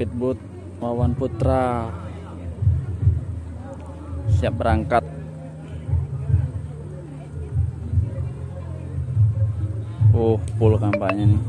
Speedboat Wawan Putra siap berangkat. Full kampanye nih.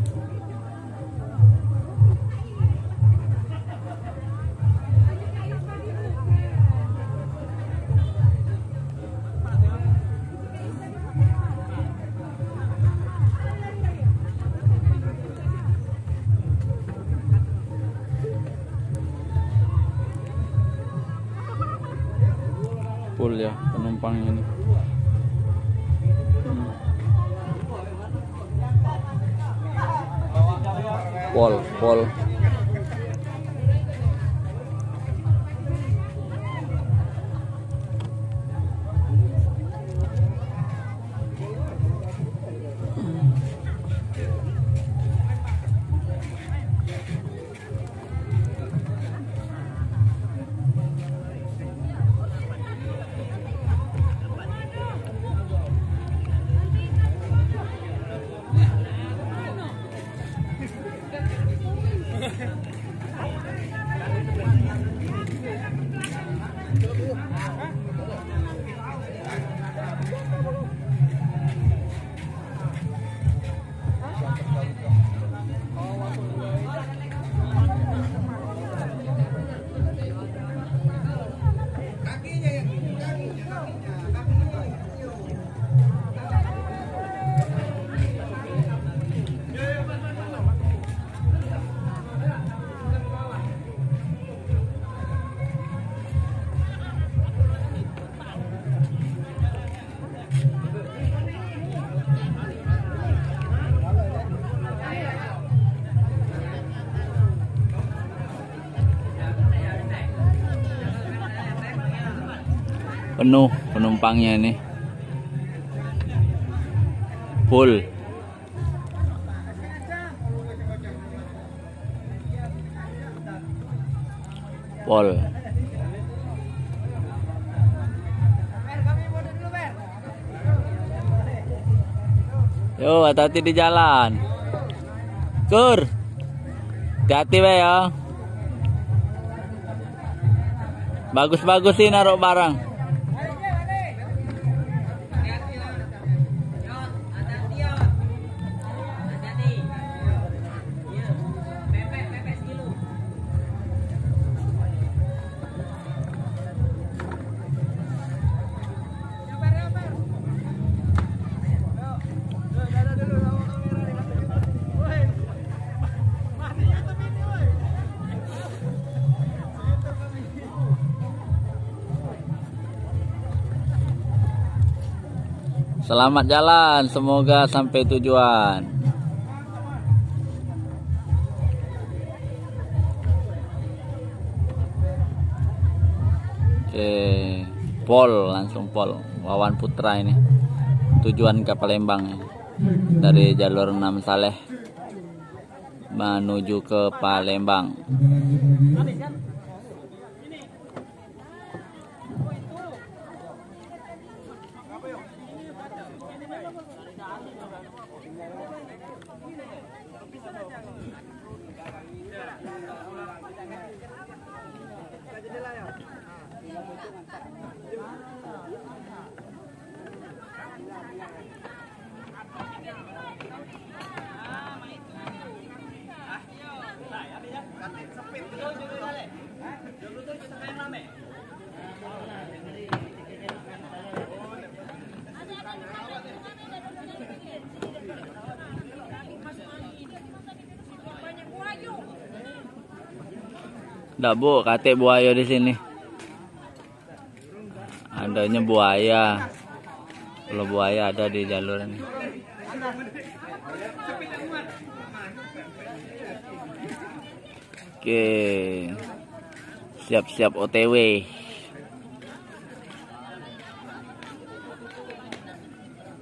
Full ya penumpangnya nih. Pol. Penuh penumpangnya ini, full. Pol. Yo, hati-hati di jalan. Kur, hati-hati we ya. Bagus-bagus sih naruh barang. Selamat jalan, semoga sampai tujuan. Oke, pol, langsung pol Wawan Putra ini. Tujuan ke Palembang ya. Dari jalur 6 Saleh menuju ke Palembang. Nggak bu, katik buaya di sini. Adanya buaya. Kalau buaya ada di jalur ini. Oke, siap-siap OTW.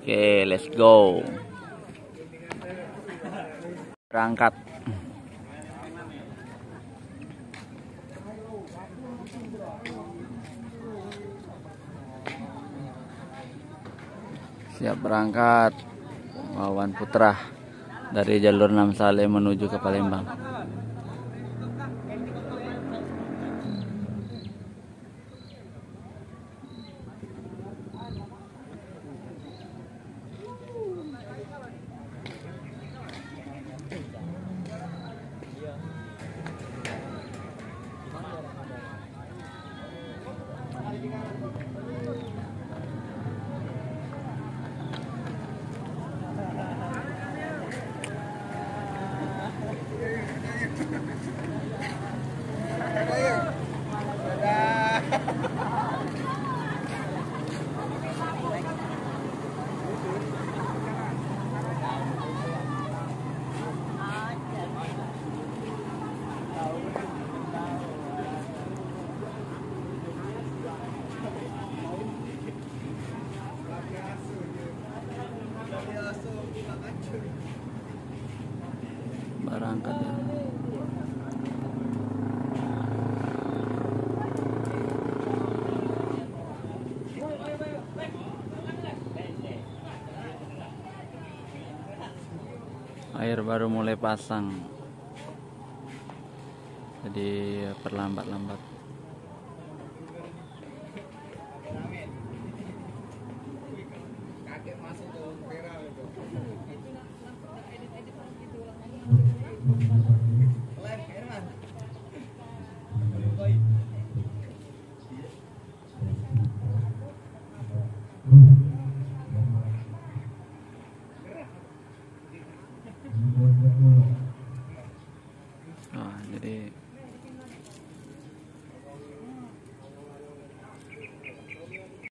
Oke, let's go. Berangkat. Siap berangkat Wawan Putra dari jalur 6 Saleh menuju ke Palembang. berangkat ya. Air baru mulai pasang, jadi perlambat-lambat. Kaget masuk ke viral itu.